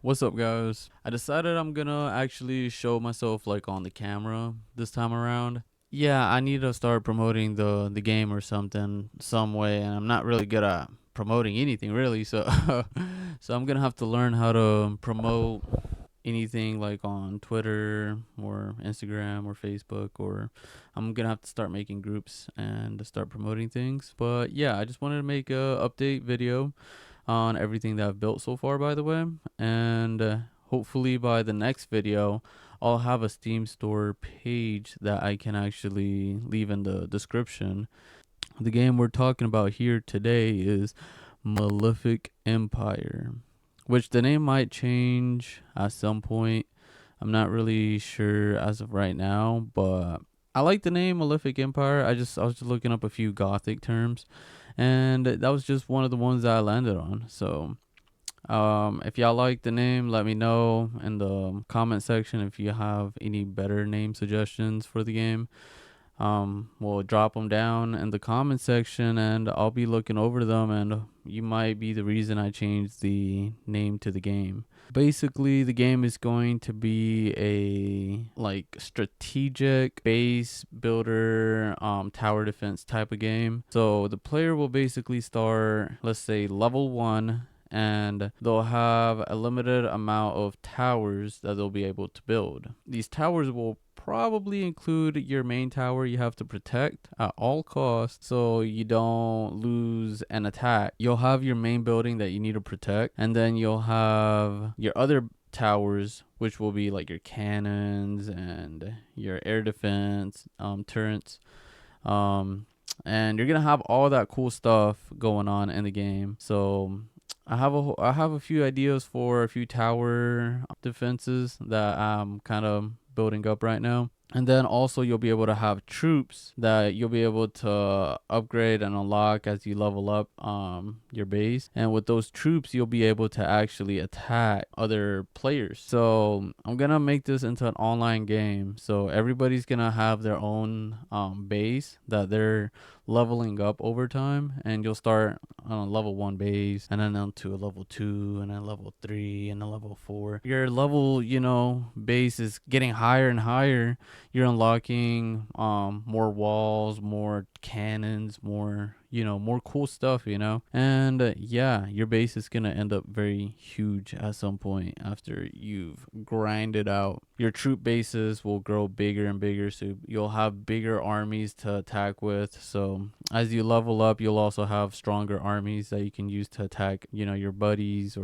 What's up, guys? I decided I'm gonna actually show myself like on the camera this time around. Yeah, I need to start promoting the game or something some way, and I'm not really good at promoting anything really. So so I'm gonna have to learn how to promote anything like on Twitter or Instagram or Facebook, or I'm gonna have to start making groups and to start promoting things. But yeah, I just wanted to make a update video on everything that I've built so far, by the way. And hopefully by the next video, I'll have a Steam store page that I can actually leave in the description. The game we're talking about here today is Malefic Empire, which the name might change at some point. I'm not really sure as of right now, but I like the name Malefic Empire. I was just looking up a few Gothic terms, and that was just one of the ones that I landed on. So if y'all like the name, let me know in the comment section if you have any better name suggestions for the game. We'll drop them down in the comment section, and I'll be looking over them, and you might be the reason I changed the name to the game. Basically, the game is going to be a like strategic base builder, tower defense type of game. So the player will basically start, let's say, level 1, and they'll have a limited amount of towers that they'll be able to build. These towers will probably include your main tower you have to protect at all costs so you don't lose an attack. You'll have your main building that you need to protect, and then you'll have your other towers, which will be like your cannons and your air defense, turrets, and you're gonna have all that cool stuff going on in the game. So I have a few ideas for a few tower defenses that I'm kind of building up right now. And then also you'll be able to have troops that you'll be able to upgrade and unlock as you level up your base. And with those troops, you'll be able to actually attack other players. So I'm gonna make this into an online game. So everybody's gonna have their own base that they're leveling up over time, and you'll start on a level 1 base, and then on to a level 2, and then level 3, and then level 4. Your level, base is getting higher and higher. You're unlocking more walls, more cannons, more more cool stuff, and yeah, your base is gonna end up very huge at some point after you've grinded out. Your troop bases will grow bigger and bigger, so you'll have bigger armies to attack with. So as you level up, you'll also have stronger armies that you can use to attack your buddies.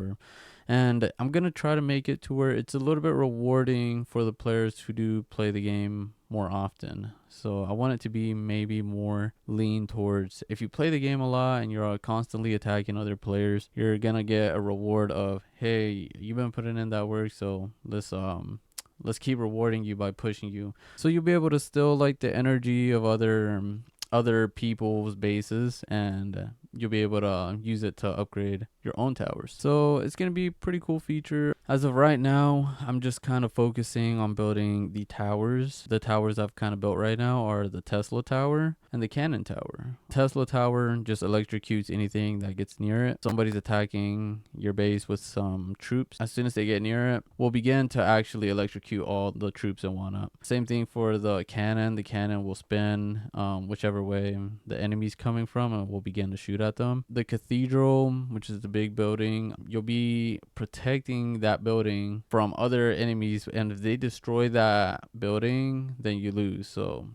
And I'm going to try to make it to where it's a little bit rewarding for the players who do play the game more often. So I want it to be maybe more lean towards, if you play the game a lot and you're constantly attacking other players, you're going to get a reward of, hey, you've been putting in that work, so let's keep rewarding you by pushing you. So you'll be able to still like the energy of other people's bases, and you'll be able to use it to upgrade your own towers. So it's going to be a pretty cool feature. As of right now, I'm just kind of focusing on building the towers. The towers I've kind of built right now are the Tesla tower and the cannon tower. Tesla tower just electrocutes anything that gets near it. Somebody's attacking your base with some troops. As soon as they get near it, we'll begin to actually electrocute all the troops and whatnot. Same thing for the cannon. The cannon will spin whichever way the enemy's coming from, and we'll begin to shoot at them. The cathedral, which is the big building, you'll be protecting that building from other enemies, and if they destroy that building, then you lose. So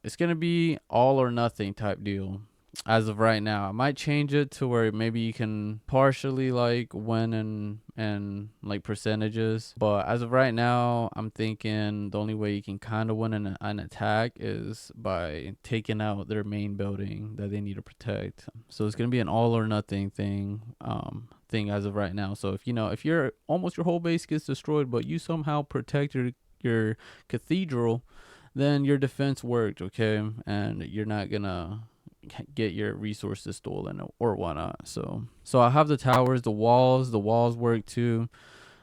it's gonna be all or nothing type deal. As of right now, I might change it to where maybe you can partially like win and like percentages, but as of right now, I'm thinking the only way you can kind of win an attack is by taking out their main building that they need to protect. So it's gonna be an all or nothing thing as of right now. So if you're almost your whole base gets destroyed, but you somehow protect your cathedral, then your defense worked, okay, and you're not gonna get your resources stolen or whatnot. So I have the towers, the walls work too.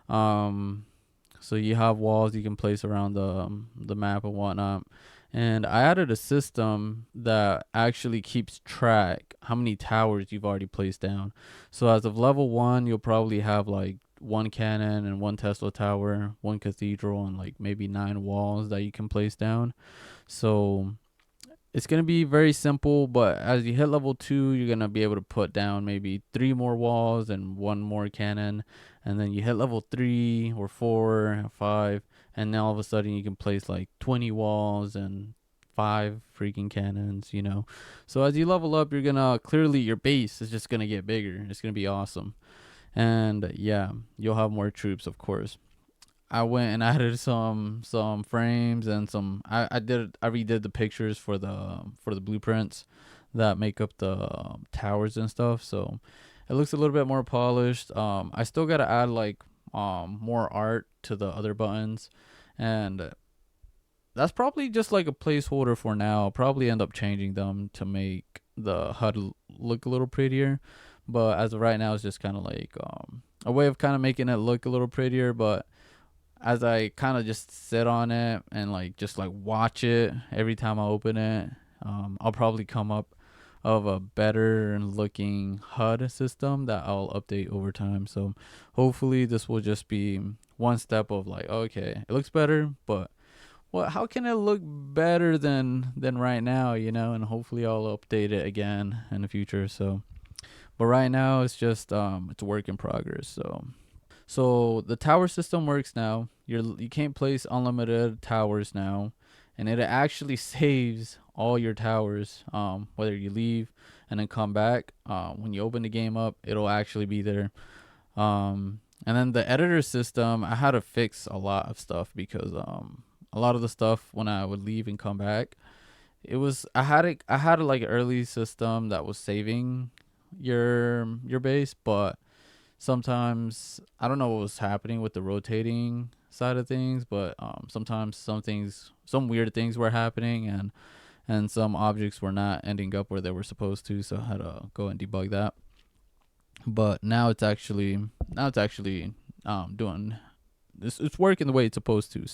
So you have walls you can place around the map and whatnot. And I added a system that actually keeps track how many towers you've already placed down. So as of level 1, you'll probably have like one cannon and one Tesla tower, one cathedral, and like maybe 9 walls that you can place down. So it's gonna be very simple, but as you hit level 2, you're gonna be able to put down maybe 3 more walls and one more cannon, and then you hit level 3 or 4 or 5, and now all of a sudden you can place like 20 walls and 5 freaking cannons, you know. So as you level up, you're gonna clearly your base is just gonna get bigger. It's gonna be awesome, and yeah, you'll have more troops, of course. I went and added some frames and I redid the pictures for the blueprints that make up the towers and stuff. So it looks a little bit more polished. I still gotta add like more art to the other buttons, and that's probably just like a placeholder for now. I'll probably end up changing them to make the HUD look a little prettier. But as of right now, it's just kind of like a way of kind of making it look a little prettier. But as I kind of just sit on it and like just like watch it every time I open it, I'll probably come up of a better looking HUD system that I'll update over time. So hopefully this will just be one step of like, okay, it looks better, but what, how can it look better than right now, you know? And hopefully I'll update it again in the future. So but right now it's just it's a work in progress. So the tower system works now. You can't place unlimited towers now, and it actually saves all your towers. Whether you leave and then come back, when you open the game up, it'll actually be there. And then the editor system, I had to fix a lot of stuff because a lot of the stuff when I would leave and come back, it was I had like an early system that was saving your base, but sometimes I don't know what was happening with the rotating side of things, but sometimes some weird things were happening, and some objects were not ending up where they were supposed to, so I had to go and debug that. But now it's actually doing this. It's working the way it's supposed to.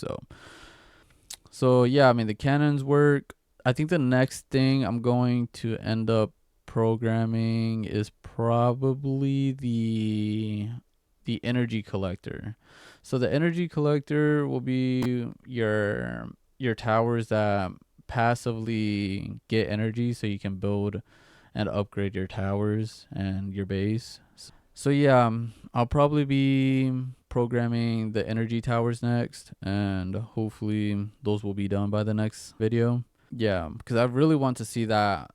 So yeah, I mean the cannons work. I think the next thing I'm going to end up programming is probably the energy collector. So the energy collector will be your towers that passively get energy so you can build and upgrade your towers and your base. So yeah, I'll probably be programming the energy towers next, and hopefully those will be done by the next video. Yeah, because I really want to see that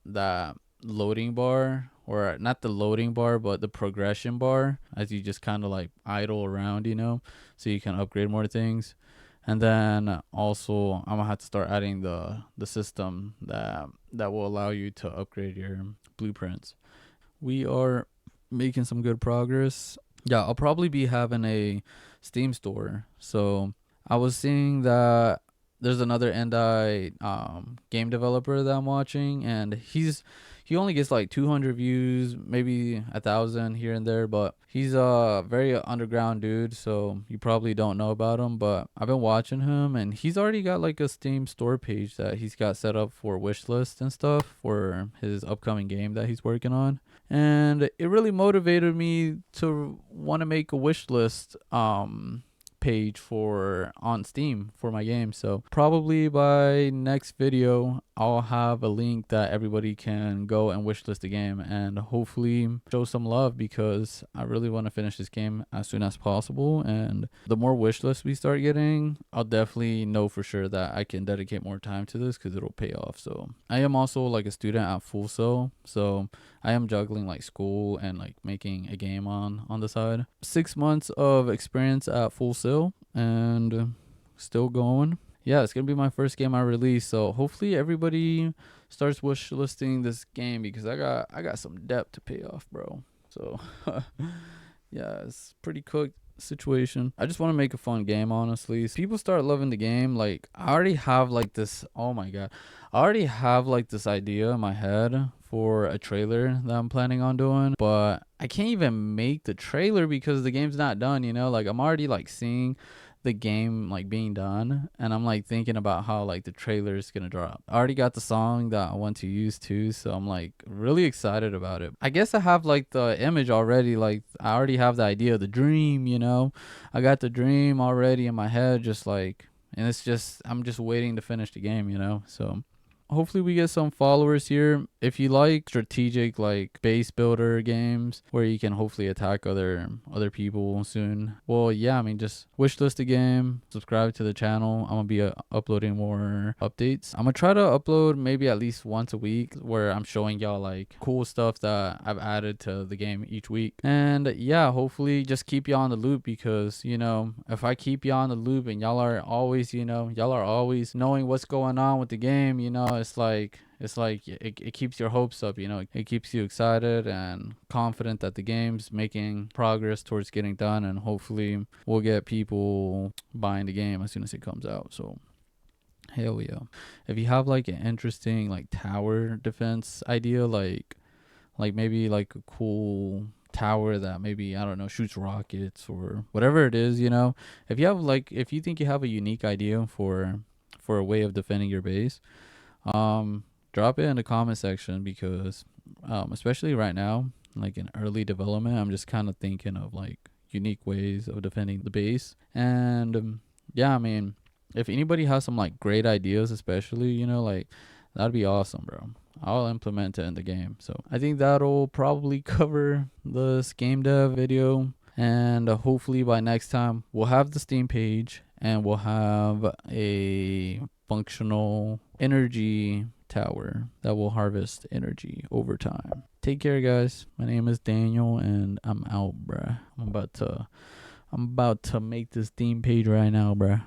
loading bar, or not the loading bar but the progression bar, as you just kind of like idle around, you know, so you can upgrade more things. And then also I'm gonna have to start adding the system that will allow you to upgrade your blueprints. We are making some good progress. Yeah, I'll probably be having a Steam store. So I was seeing that there's another Endai game developer that I'm watching, and he only gets like 200 views, maybe 1,000 here and there, but he's a very underground dude, so you probably don't know about him. But I've been watching him, and he's already got like a Steam store page that he's got set up for wish list and stuff for his upcoming game that he's working on. And it really motivated me to want to make a wish list page for on Steam for my game. So probably by next video I'll have a link that everybody can go and wishlist the game, and hopefully show some love, because I really want to finish this game as soon as possible. And the more wishlists we start getting, I'll definitely know for sure that I can dedicate more time to this, because it'll pay off. So I am also like a student at Full Sail, so I am juggling like school and like making a game on the side. 6 months of experience at Full Sail, and still going. Yeah, it's gonna be my first game I release, so hopefully everybody starts wish listing this game, because I got some debt to pay off, bro. So yeah, it's pretty cooked situation. I just want to make a fun game, honestly. So people start loving the game. Like I already have like this, oh my god, I already have like this idea in my head for a trailer that I'm planning on doing, but I can't even make the trailer because the game's not done, you know. Like I'm already like seeing the game like being done, and I'm like thinking about how like the trailer is gonna drop. I already got the song that I want to use too, so I'm like really excited about it. I guess I have like the image already, like I already have the idea, the dream, you know. I got the dream already in my head, just like, and it's just I'm just waiting to finish the game, you know. So hopefully we get some followers here. If you like strategic like base builder games where you can hopefully attack other people soon, well, yeah, I mean, just wishlist the game, subscribe to the channel. I'm gonna be uploading more updates. I'm gonna try to upload maybe at least once a week where I'm showing y'all like cool stuff that I've added to the game each week. And yeah, hopefully just keep y'all on the loop, because you know, if I keep y'all on the loop and y'all are always, you know, y'all are always knowing what's going on with the game, you know, it's like it keeps your hopes up, you know. It keeps you excited and confident that the game's making progress towards getting done, and hopefully we'll get people buying the game as soon as it comes out. So hell yeah. If you have like an interesting like tower defense idea, like maybe like a cool tower that maybe, I don't know, shoots rockets or whatever it is, you know, if you have like, if you think you have a unique idea for a way of defending your base, drop it in the comment section, because especially right now, like in early development, I'm just kind of thinking of like unique ways of defending the base. And yeah, I mean, if anybody has some like great ideas, especially, you know, like that'd be awesome, bro. I'll implement it in the game. So I think that'll probably cover this game dev video, and hopefully by next time we'll have the Steam page and we'll have a functional energy tower that will harvest energy over time. Take care, guys. My name is Daniel and I'm out, bruh. I'm about to make this Steam page right now, bruh.